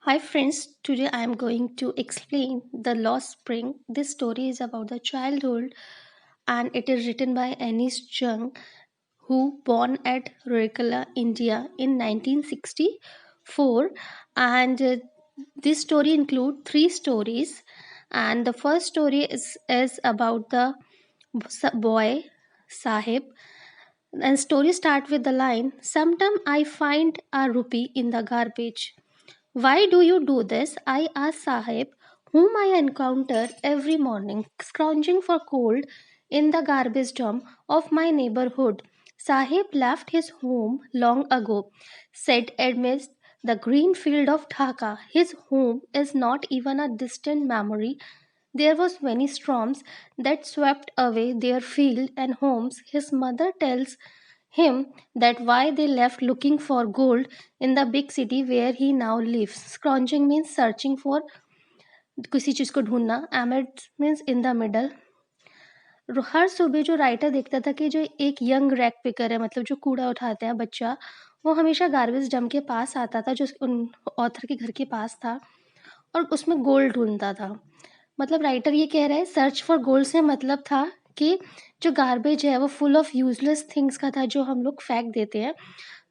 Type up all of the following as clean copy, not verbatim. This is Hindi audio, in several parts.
Hi friends, today I am going to explain The Lost Spring. This story is about the childhood and it is written by Anis Jung, who born at Rourkela, India in 1964. And this story includes three stories. And the first story is about the boy Sahib. And story start with the line, "Sometime I find a rupee in the garbage." "Why do you do this?" I asked Sahib, whom I encounter every morning, scrounging for coal in the garbage dump of my neighborhood. Sahib left his home long ago, said amidst the green field of Dhaka. His home is not even a distant memory. There was many storms that swept away their field and homes. His mother tells him that why they left looking for gold in the big city where he now lives. Scrounging means searching for किसी चीज को ढूंढना. Amid means in the middle. हर सुबह जो राइटर देखता था कि जो एक यंग रैक पिकर है, मतलब जो कूड़ा उठाते हैं बच्चा, वो हमेशा गार्बेज डंप के पास आता था जो उन ऑथर के घर के पास था और उसमें गोल्ड ढूंढता था. मतलब राइटर ये कह रहा है सर्च फॉर गोल्ड से मतलब था कि जो गार्बेज है वो फुल ऑफ यूजलेस थिंग्स का था जो हम लोग फेंक देते हैं,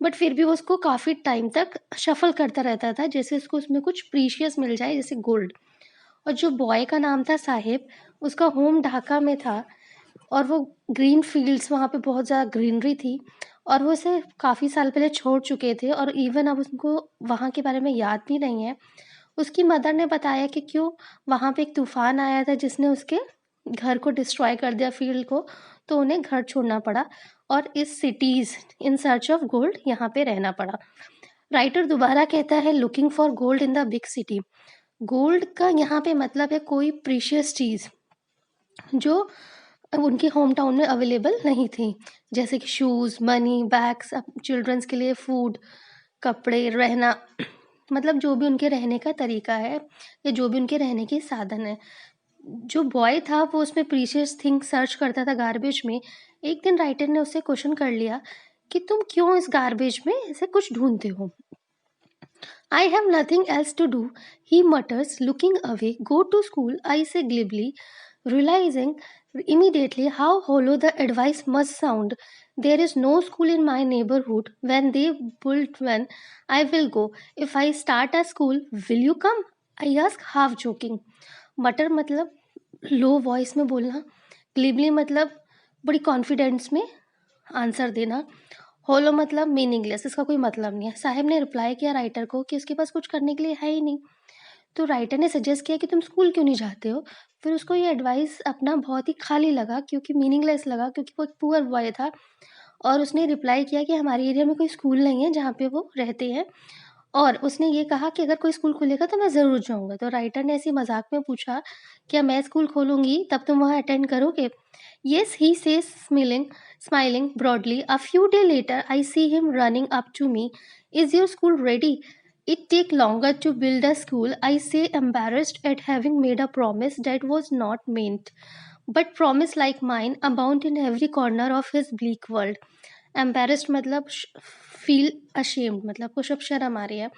बट फिर भी वो उसको काफ़ी टाइम तक शफल करता रहता था जैसे उसको उसमें कुछ प्रीशियस मिल जाए जैसे गोल्ड. और जो बॉय का नाम था साहिब, उसका होम ढाका में था और वो ग्रीन फील्ड्स वहाँ पे बहुत ज़्यादा ग्रीनरी थी और वो उसे काफ़ी साल पहले छोड़ चुके थे और इवन अब उनको वहाँ के बारे में याद भी नहीं है. उसकी मदर ने बताया कि क्यों वहाँ पे एक तूफान आया था जिसने उसके घर को डिस्ट्रॉय कर दिया, फील्ड को, तो उन्हें घर छोड़ना पड़ा और इस cities in search of gold यहाँ पे रहना पड़ा. राइटर दोबारा कहता है looking for gold in the big city. Gold का यहाँ पे मतलब है कोई प्रीशियस चीज़ जो उनके होम टाउन में अवेलेबल नहीं थी, जैसे कि शूज़, मनी, बैग्स, चिल्ड्रंस के लिए फूड, कपड़े, रहना, मतलब जो भी उनके रहने का तरीका है या जो भी उनके रहने के साधन है. जो बॉय था वो उसमें प्रीशियस थिंग सर्च करता था गार्बेज में. एक दिन राइटर ने उससे क्वेश्चन कर लिया कि तुम क्यों इस गार्बेज में ऐसे कुछ ढूंढते हो. I have nothing else to do, he mutters, looking away. Go to school, I say glibly, realizing immediately how hollow the advice must sound. There is no school in my neighborhood. When they build one, I will go. If I start a school, will you come? I ask, half joking. Mutter मतलब लो वॉइस में बोलना, ग्लिबली मतलब बड़ी कॉन्फिडेंस में आंसर देना, होलो मतलब मीनिंगलेस, इसका कोई मतलब नहीं है. साहिब ने रिप्लाई किया राइटर को कि उसके पास कुछ करने के लिए है ही नहीं. तो राइटर ने सजेस्ट किया कि तुम स्कूल क्यों नहीं जाते हो. फिर उसको ये एडवाइस अपना बहुत ही खाली लगा, क्योंकि मीनिंगलेस लगा, क्योंकि वो एक पुअर बॉय था. और उसने रिप्लाई किया कि हमारे एरिया में कोई स्कूल नहीं है जहाँ पे वो रहते हैं, और उसने ये कहा कि अगर कोई स्कूल खुलेगा तो मैं ज़रूर जाऊँगा. तो राइटर ने ऐसे मजाक में पूछा, क्या मैं स्कूल खोलूँगी तब तुम वहाँ अटेंड करोगे? Yes, he says, smiling broadly. A few days later, I see him running up to me. Is your school ready? It take longer to build a school, I say, embarrassed at having made a promise that was not meant. But promise like mine abound in every corner of his bleak world. Embarrassed मतलब feel ashamed, मतलब कुछ अब शर्म आ रही है.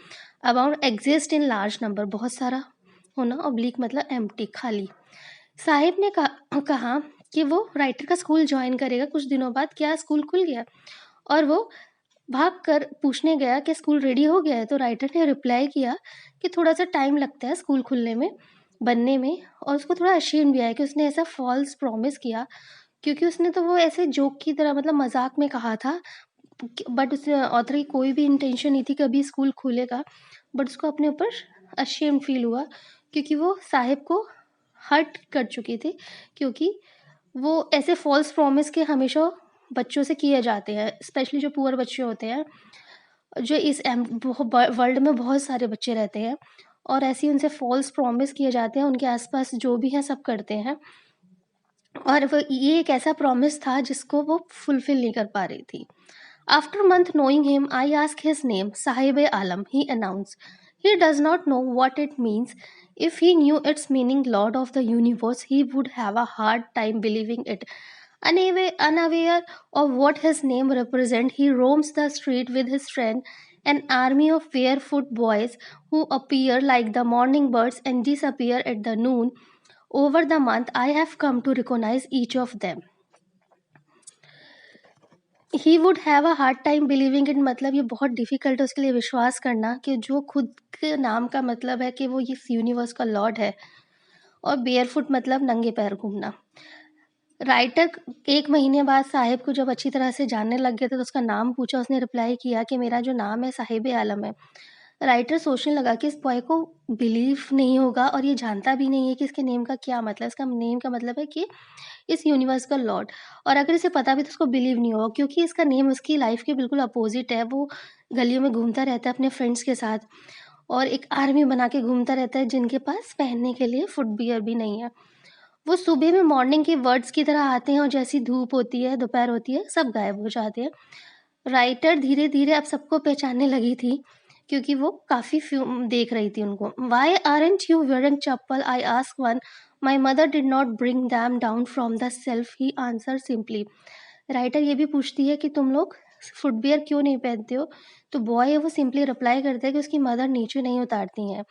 Abound exist in large number, बहुत सारा होना, और bleak मतलब empty, खाली. साहिब ने कहा कि वो राइटर का स्कूल ज्वाइन करेगा कुछ दिनों बाद. क्या स्कूल खुल गया? और वो भाग कर पूछने गया कि स्कूल रेडी हो गया है. तो राइटर ने रिप्लाई किया कि थोड़ा सा टाइम लगता है स्कूल खुलने में, बनने में, और उसको थोड़ा अशेम भी है कि उसने ऐसा फॉल्स प्रॉमिस किया, क्योंकि उसने तो वो ऐसे जोक की तरह मतलब मजाक में कहा था. बट उसने ऑथर की कोई भी इंटेंशन नहीं थी कभी स्कूल खुलेगा, बट उसको अपने ऊपर अशेम फील हुआ क्योंकि वो साहिब को हर्ट कर चुकी थी, क्योंकि वो ऐसे फॉल्स प्रॉमिस के हमेशा बच्चों से किए जाते हैं, स्पेशली जो पुअर बच्चे होते हैं, जो इस वर्ल्ड में बहुत सारे बच्चे रहते हैं, और ऐसे ही उनसे फॉल्स प्रॉमिस किए जाते हैं. उनके आसपास जो भी हैं सब करते हैं, और वो ये एक ऐसा प्रॉमिस था जिसको वो फुलफिल नहीं कर पा रही थी. After a month knowing him, I asked his name, Sahib Alam, he announced. He does not know what it means. If he knew its meaning, Lord of the Universe, he would have a hard time believing it. Unaware of what his name represents, he roams the street with his friend an army of barefoot boys who appear like the morning birds and disappear at the noon. Over the month, I have come to recognize each of them. He would have a hard time believing it, मतलब ये बहुत डिफिकल्ट है उसके लिए विश्वास करना कि जो खुद के नाम का मतलब है कि वो इस यूनिवर्स का लॉर्ड है, और बेयरफुट मतलब नंगे पैर घूमना। राइटर 1 महीने बाद साहिब को जब अच्छी तरह से जानने लग गए थे तो उसका नाम पूछा, उसने रिप्लाई किया कि मेरा जो नाम है साहिब आलम है। राइटर सोचने लगा कि इस बॉय को बिलीव नहीं होगा और ये जानता भी नहीं है कि इसके नेम का क्या मतलब है। इसका नेम का मतलब है कि इस यूनिवर्स का लॉर्ड, और अगर इसे पता भी तो उसको बिलीव नहीं होगा क्योंकि इसका नेम उसकी लाइफ के बिल्कुल अपोजिट है। वो गलियों में घूमता रहता है अपने फ्रेंड्स के साथ और एक आर्मी बना के घूमता रहता है जिनके पास पहनने के लिए फुटवियर भी नहीं है। वो सुबह में मॉर्निंग के वर्ड्स की तरह आते हैं और जैसी धूप होती है, दोपहर होती है, सब गायब हो जाते हैं। राइटर धीरे-धीरे अब सबको पहचानने लगी थी क्योंकि वो काफ़ी देख रही थी उनको। "Why aren't you wearing chappal?" I asked one. "My mother did not bring them down from the shelf," he answered simply. Writer ये भी पूछती है कि तुम लोग फुटवियर क्यों नहीं पहनते हो? तो बॉय है वो सिंपली रिप्लाई करता है कि उसकी मदर नीचे नहीं उतारती हैं।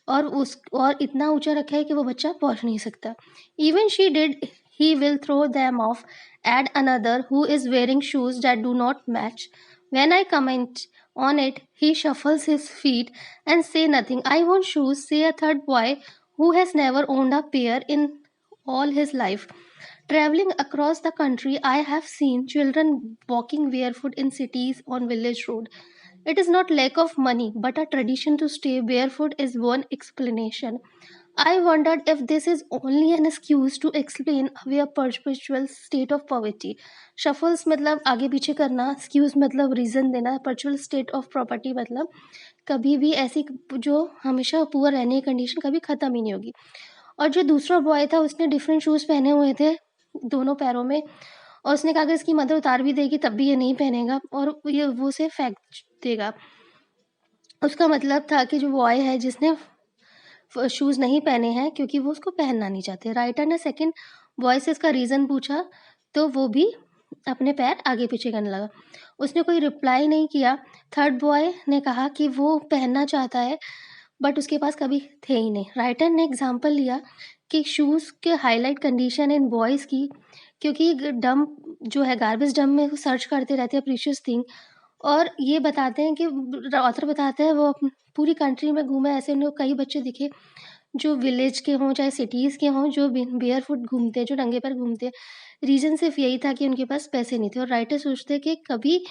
और इतना ऊँचा रखा है कि वो बच्चा पहुँच नहीं सकता। Even she did, he will throw them off, add another who is wearing shoes that do not match. When I comment on it, he shuffles his feet and say nothing. "I want shoes," say a third boy who has never owned a pair in all his life. Traveling across the country, I have seen children walking barefoot in cities on village road. It is not lack of money, but a tradition to stay barefoot is one explanation. I wondered if this is only an excuse to explain away a perpetual state of poverty. Shuffles मतलब आगे पीछे करना, excuse मतलब reason देना, perpetual state of property मतलब कभी भी ऐसी जो हमेशा पुअर रहने की कंडीशन कभी ख़त्म ही नहीं होगी। और जो दूसरा बॉय था उसने डिफरेंट शूज़ पहने हुए थे दोनों पैरों में, और उसने कहा अगर इसकी मदर उतार भी देगी तब भी ये नहीं पहनेगा और ये वो उसे फेंक देगा। उसका मतलब था कि जो बॉय है जिसने शूज़ नहीं पहने हैं क्योंकि वो उसको पहनना नहीं चाहते। राइटर ने सेकंड बॉय से इसका रीज़न पूछा तो वो भी अपने पैर आगे पीछे करने लगा। उसने कोई रिप्लाई नहीं किया। थर्ड बॉय ने कहा कि वो पहनना चाहता है बट उसके पास कभी थे ही नहीं। राइटर ने एग्जांपल लिया कि शूज़ के हाईलाइट कंडीशन इन बॉयज़ की, क्योंकि डंप जो है गार्बेज डंप में वो सर्च करते रहते हैं प्रीशियस थिंग, और ये बताते हैं कि ऑथर बताते हैं वो पूरी कंट्री में घूमे, ऐसे उन्हें कई बच्चे दिखे जो विलेज के हों चाहे सिटीज़ के हों जो बेयरफुट घूमते हैं, जो नंगे पैर घूमते हैं। रीज़न सिर्फ यही था कि उनके पास पैसे नहीं थे, और राइटर सोचते हैं कि कभी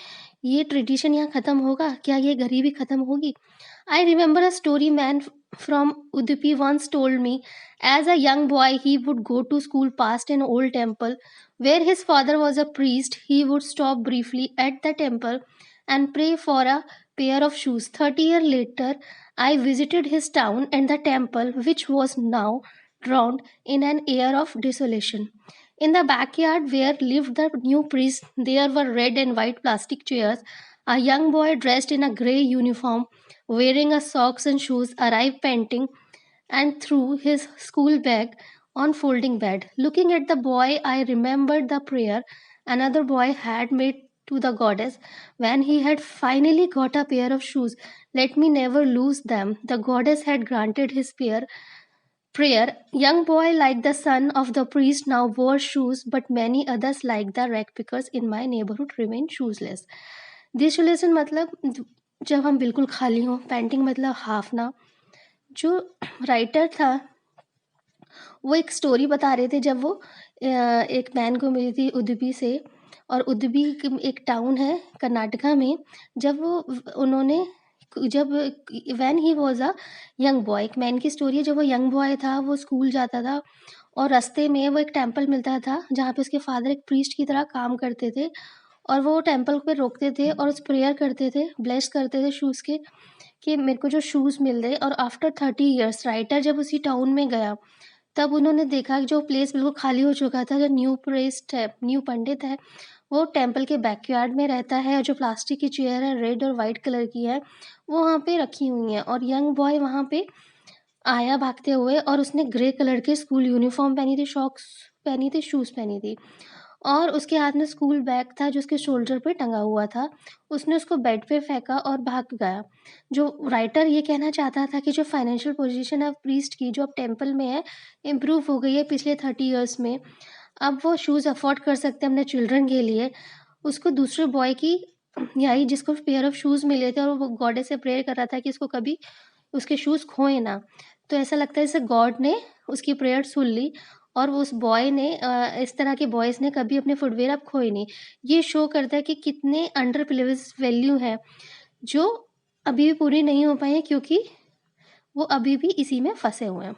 ये ट्रेडिशन यहाँ ख़त्म होगा? क्या ये गरीबी ख़त्म होगी? I remember a story man from Udupi once told me. As a young boy, he would go to school past an old temple where his father was a priest. He would stop briefly at the temple and pray for a pair of shoes. 30 years later, I visited his town and the temple, which was now drowned in an air of desolation. In the backyard where lived the new priest, there were red and white plastic chairs. A young boy dressed in a grey uniform, wearing a socks and shoes, arrived panting and threw his school bag on folding bed. Looking at the boy, I remembered the prayer another boy had made to the goddess when he had finally got a pair of shoes. Let me never lose them. The goddess had granted his prayer. Young boy like the son of the priest now wore shoes, but many others like the rag pickers in my neighborhood remained shoeless. Desolation मतलब जब हम बिल्कुल खाली हों, पेंटिंग मतलब हाफ ना। जो राइटर था वो एक स्टोरी बता रहे थे जब वो एक मैन को मिली थी उडुपी से, और उडुपी एक टाउन है कर्नाटका में। जब वो उन्होंने जब when he was a young boy, एक मैन की स्टोरी है। जब वो यंग बॉय था वो स्कूल जाता था और रास्ते में वो एक टेंपल मिलता था जहाँ पे उसके फादर एक प्रीस्ट की तरह काम करते थे, और वो टेंपल पे रोकते थे और उस प्रेयर करते थे, ब्लेस करते थे शूज़ के कि मेरे को जो शूज़ मिल गए। और आफ्टर 30 इयर्स राइटर जब उसी टाउन में गया तब उन्होंने देखा कि जो प्लेस बिल्कुल खाली हो चुका था, जो न्यू प्रीस्ट है, न्यू पंडित है, वो टेंपल के बैकयार्ड में रहता है, और जो प्लास्टिक की चेयर है रेड और वाइट कलर की है वो वहाँ पे रखी हुई हैं। और यंग बॉय वहाँ पे आया भागते हुए और उसने ग्रे कलर के स्कूल यूनिफ़ॉर्म पहनी थी, शॉक्स पहनी थी, शूज़ पहनी थी। और उसके हाथ में स्कूल बैग था जो उसके शोल्डर पे टंगा हुआ था। उसने उसको बेड पे फेंका और भाग गया। जो राइटर ये कहना चाहता था कि जो फाइनेंशियल पोजीशन है प्रीस्ट की, जो अब टेम्पल में है, इम्प्रूव हो गई है पिछले 30 ईयर्स में। अब वो शूज़ अफोर्ड कर सकते हैं अपने चिल्ड्रन के लिए। उसको दूसरे बॉय की यही जिसको पेयर ऑफ शूज़ मिले थे, और वो गॉडेस से प्रेयर कर रहा था कि इसको कभी उसके शूज़ खोए ना। तो ऐसा लगता है जैसे गॉड ने उसकी प्रेयर सुन ली, और उस बॉय ने इस तरह के बॉयज़ ने कभी अपने फुटवियर अब खोए नहीं। ये शो करता है कि कितने अंडर प्रिविलेज्ड वैल्यू है, जो अभी भी पूरी नहीं हो पाई है, क्योंकि वो अभी भी इसी में फँसे हुए हैं।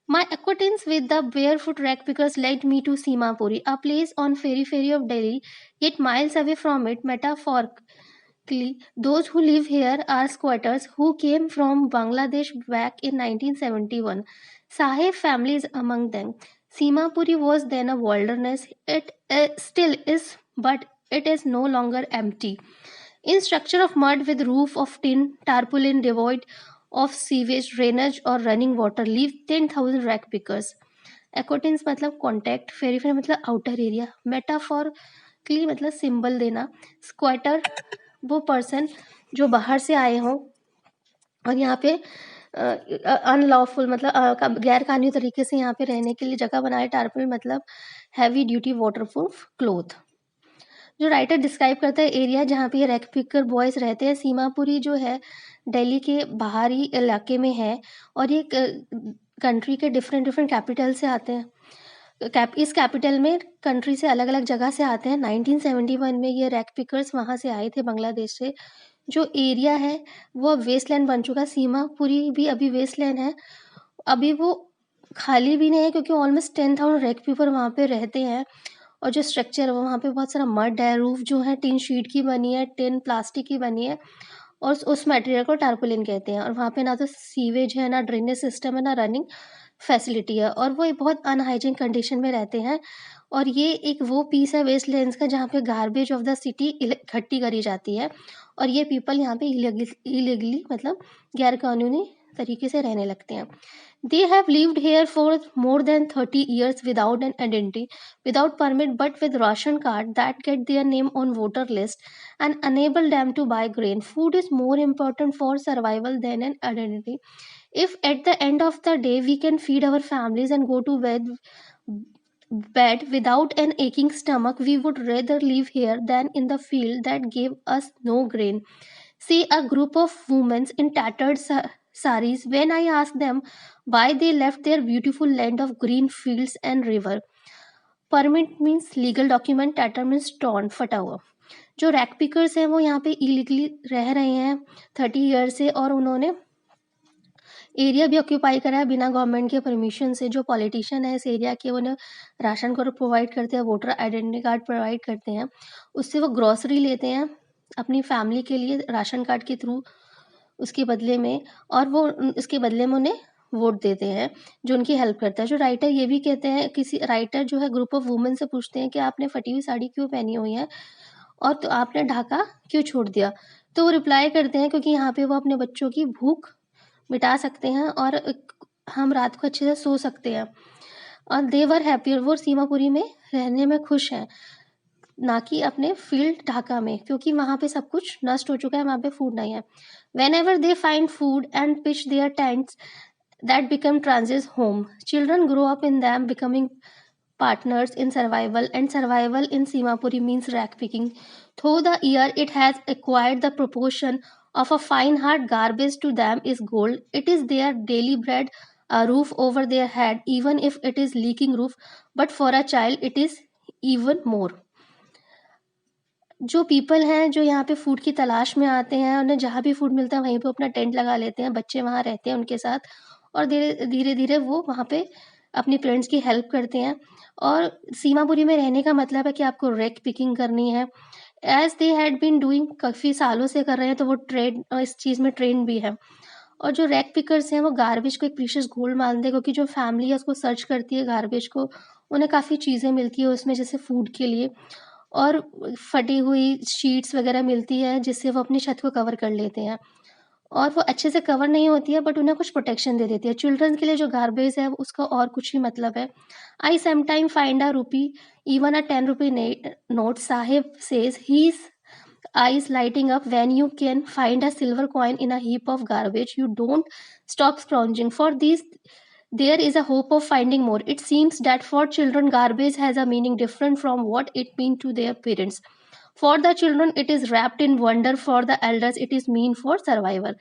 My acquaintance with the barefoot rag pickers led me to Simapuri, a place on ferry of Delhi, yet miles away from it. Metaphorically, those who live here are squatters who came from Bangladesh back in 1971. Sahib family is among them. Simapuri was then a wilderness. It still is, but it is no longer empty. In structure of mud with roof of tin, tarpaulin devoid of sewage, drainage or running water, live 10,000 rack pickers. एक्वाटेंस मतलब कॉन्टैक्ट, फेरीफेरी मतलब आउटर एरिया, मेटाफॉरली मतलब सिंबल देना, स्क्वाटर वो पर्सन जो बाहर से आए हों और यहाँ पे अनलॉफुल मतलब गैर कानूनी तरीके से यहाँ पे रहने के लिए जगह बनाए, टार्पल मतलब हैवी ड्यूटी वाटरप्रूफ क्लोथ। जो राइटर डिस्क्राइब करता है एरिया जहाँ पे ये रैक पिकर बॉयज़ रहते हैं, सीमापुरी जो है दिल्ली के बाहरी इलाके में है, और ये कंट्री के डिफरेंट कैपिटल से आते हैं। इस कैपिटल में कंट्री से अलग-अलग जगह से आते हैं। 1971 में ये रैक पिकर्स वहाँ से आए थे बांग्लादेश से। जो एरिया है वो अब वेस्टलैंड बन चुका है, सीमापुरी भी अभी वेस्टलैंड है। अभी वो खाली भी नहीं है, क्योंकि ऑलमोस्ट 10,000 रैक पीपर वहाँ पे रहते हैं। और जो स्ट्रक्चर है वो वहाँ पे बहुत सारा मड है, रूफ जो है टिन शीट की बनी है, टिन प्लास्टिक की बनी है, और उस मटेरियल को टारपोलिन कहते हैं। और वहाँ पे ना तो सीवेज है, ना ड्रेनेज सिस्टम है, ना रनिंग फैसिलिटी है, और वो एक बहुत अनहाइजीन कंडीशन में रहते हैं। और ये एक वो पीस है वेस्टलैंड्स का जहाँ पे गार्बेज ऑफ द सिटी इकट्ठी करी जाती है, और ये पीपल यहाँ पे इलीगली मतलब गैर कानूनी तरीके से रहने लगते हैं। They have lived here for more than 30 years without an identity, without permit, but with ration card that get their name on voter list and enable them to buy grain. Food is more important for survival than an identity. If at the end of the day we can feed our families and go to bed without an aching stomach, we would rather live here than in the field that gave us no grain. See a group of women in tattered saris when I ask them why they left their beautiful land of green fields and river. Permit means legal document, tatter means torn फटा हुआ। जो रैक पिकर्स हैं वो यहाँ पे इलीगली रह रहे हैं 30 ईयर से, और उन्होंने एरिया भी ऑक्यूपाई करा है बिना गवर्नमेंट के परमिशन से। जो पॉलिटिशियन है इस एरिया के, उन्हें राशन कार्ड प्रोवाइड करते हैं, वोटर आइडेंटिटी कार्ड प्रोवाइड करते हैं, उससे वो ग्रॉसरी लेते हैं अपनी फैमिली के लिए राशन कार्ड के थ्रू उसके बदले में, और वो इसके बदले में उन्हें वोट देते हैं जो उनकी हेल्प करता है। जो राइटर ये भी कहते हैं, किसी राइटर जो है ग्रुप ऑफ वुमेन से पूछते हैं कि आपने फटी हुई साड़ी क्यों पहनी हुई है, और तो आपने ढाका क्यों छोड़ दिया। तो वो रिप्लाई करते हैं क्योंकि यहाँ पे वो अपने बच्चों की भूख मिटा सकते हैं, और हम रात को अच्छे से सो सकते हैं। और देवर हैप्पियर, वो सीमापुरी में रहने में खुश हैं, ना कि अपने फील्ड ढाका में, क्योंकि वहाँ पे सब कुछ नष्ट हो चुका है, वहाँ पे फूड नहीं है। Whenever they find food and pitch their tents that become Trans's home. Children grow up in them, becoming partners in survival, and survival in Simapuri means rack picking. Through the year, it has acquired the proportion of a fine hard garbage. To them is gold. It is their daily bread, a roof over their head, even if it is leaking roof. But for a child, it is even more. जो पीपल हैं जो यहाँ पे फूड की तलाश में आते हैं, उन्हें जहाँ भी फूड मिलता है वहीं पे अपना टेंट लगा लेते हैं, बच्चे वहाँ रहते हैं उनके साथ, और धीरे धीरे वो वहाँ पे अपनी पेरेंट्स की हेल्प करते हैं। और सीमापुरी में रहने का मतलब है कि आपको रैक पिकिंग करनी है, as they had been doing, काफ़ी सालों से कर रहे हैं, तो वो ट्रेड इस चीज़ में ट्रेंड भी है। और जो रैक पिकर्स हैं वो गार्बेज को एक प्रीशियस गोल्ड मानते हैं, क्योंकि जो फैमिली है उसको सर्च करती है गार्बेज को, उन्हें काफ़ी चीज़ें मिलती है उसमें, जैसे फूड के लिए, और फटी हुई शीट्स वगैरह मिलती है जिससे वो अपनी छत को कवर कर लेते हैं। और वो अच्छे से कवर नहीं होती है, बट उन्हें कुछ प्रोटेक्शन दे देती है। चिल्ड्रंस के लिए जो गार्बेज है उसका और कुछ ही मतलब है। आई sometime find a rupee, even a 10 rupee note, Sahib says his eyes lighting up when you can find a silver coin in a heap of garbage. You don't stop scrounging for these. There is a hope of finding more. It seems that for children garbage has a meaning different from what it means to their parents. For the children it is wrapped in wonder, for the elders it is mean for survival.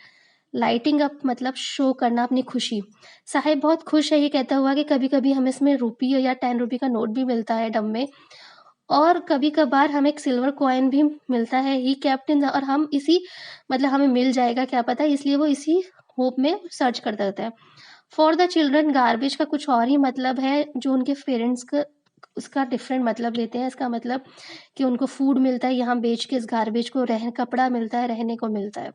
Lighting up मतलब शो करना अपनी खुशी। साहिब बहुत खुश है ये कहता हुआ कि कभी कभी हमें इसमें रुपी या 10 रुपी का नोट भी मिलता है डब में, और कभी-कभार हमें एक सिल्वर कॉइन भी मिलता है। ही कैप्टन, और हम इसी मतलब हमें मिल जाएगा क्या पता, इसलिए वो इसी होप में सर्च करता रहता है। फॉर द चिल्ड्रन गार्बेज का कुछ और ही मतलब है, जो उनके पेरेंट्स का उसका डिफरेंट मतलब लेते हैं। इसका मतलब कि उनको फूड मिलता है यहाँ बेच के, इस गार्बेज को कपड़ा मिलता है, रहने को मिलता है।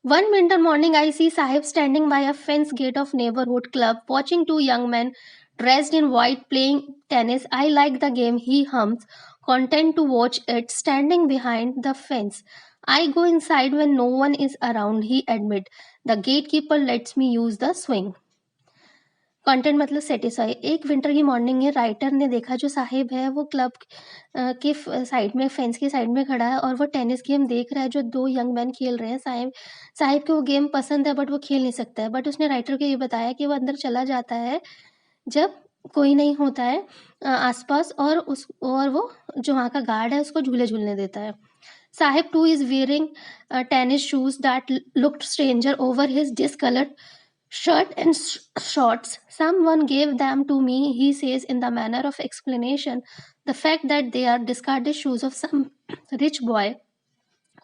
One winter morning, I see Sahib standing by a fence gate of neighborhood club, watching two young men dressed in white playing tennis. I like the game, he hums, content to watch it, standing behind the fence. I go inside when no one is around, he admit. The gatekeeper lets me use the swing. Content मतलब सेटिस्फाई। एक विंटर की मॉर्निंग में राइटर ने देखा जो साहिब है वो क्लब के साइड में, फेंस की साइड में खड़ा है और वो टेनिस गेम देख रहा है जो दो यंग मैन खेल रहे हैं। साहिब साहिब को वो गेम पसंद है बट वो खेल नहीं सकता है। बट उसने राइटर को ये बताया कि वो अंदर चला जाता है जब कोई नहीं होता है आसपास, और वो जो वहाँ का गार्ड है उसको झूले झूलने देता है। Sahib two is wearing tennis shoes that looked stranger over his discolored shirt and shorts. Someone gave them to me, he says in the manner of explanation. The fact that they are discarded shoes of some rich boy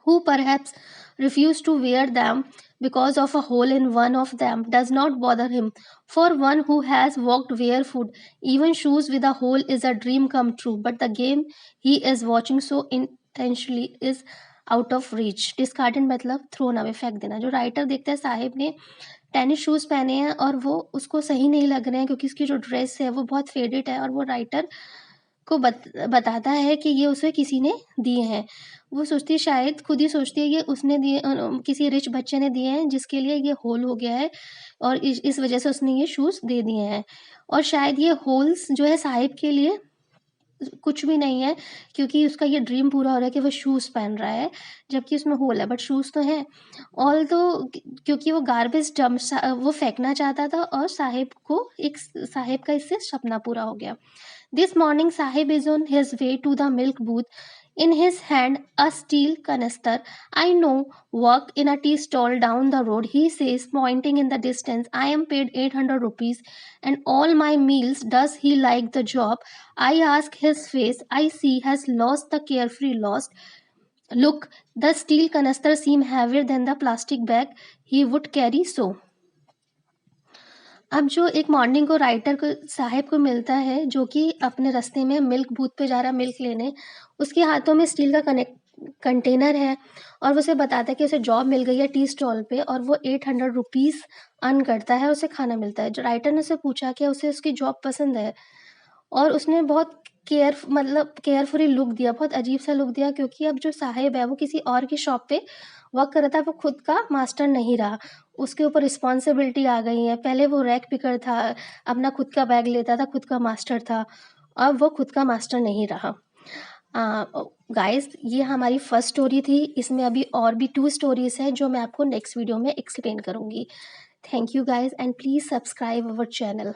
who perhaps refused to wear them because of a hole in one of them does not bother him. For one who has walked barefoot, even shoes with a hole is a dream come true. But the game he is watching so intentionally is out of reach. Discarded मतलब थ्रोन अवे, फेंक देना। जो राइटर देखता है साहिब ने टेनिस शूज़ पहने हैं और वो उसको सही नहीं लग रहे हैं क्योंकि उसकी जो ड्रेस है वो बहुत फेडेड है, और वो राइटर को बताता है कि ये उसे किसी ने दिए हैं। वो सोचती है, शायद खुद ही सोचती है ये उसने दिए, किसी रिच बच्चे ने दिए हैं जिसके लिए ये होल हो गया है और इस वजह से उसने ये शूज़ दे दिए हैं। और शायद ये होल्स जो है साहिब के लिए कुछ भी नहीं है, क्योंकि उसका ये ड्रीम पूरा हो रहा है कि वो शूज़ पहन रहा है, जबकि उसमें होल है बट शूज़ तो हैं। क्योंकि वो गार्बेज डंप वो फेंकना चाहता था और साहिब का इससे सपना पूरा हो गया। This morning, Sahib is on his way to the milk booth. In his hand, a steel canister. I know, work in a tea stall down the road, he says, pointing in the distance. I am paid 800 rupees and all my meals. Does he like the job? I ask. His face, I see, has lost the carefree lost. Look, the steel canister seems heavier than the plastic bag he would carry so. अब जो एक मॉर्निंग को राइटर को साहिब को मिलता है जो कि अपने रास्ते में मिल्क बूथ पे जा रहा है मिल्क लेने, उसके हाथों में स्टील का कंटेनर है और वो उसे बताता है कि उसे जॉब मिल गई है टी स्टॉल पे और वो 800 रुपीज़ अर्न करता है, उसे खाना मिलता है। जो राइटर ने उसे पूछा कि उसे उसकी जॉब पसंद है, और उसने बहुत केयरफुली लुक दिया, बहुत अजीब सा लुक दिया, क्योंकि अब जो साहिब है वो किसी और की शॉप पे वर्क कर रहा था, वो खुद का मास्टर नहीं रहा। उसके ऊपर रिस्पॉन्सिबिलिटी आ गई है। पहले वो रैक पिकर था, अपना खुद का बैग लेता था, खुद का मास्टर था, अब वो खुद का मास्टर नहीं रहा। गाइस, ये हमारी फर्स्ट स्टोरी थी। इसमें अभी और भी 2 स्टोरीज़ हैं जो मैं आपको नेक्स्ट वीडियो में एक्सप्लेन करूँगी। Thank you guys and please subscribe our channel.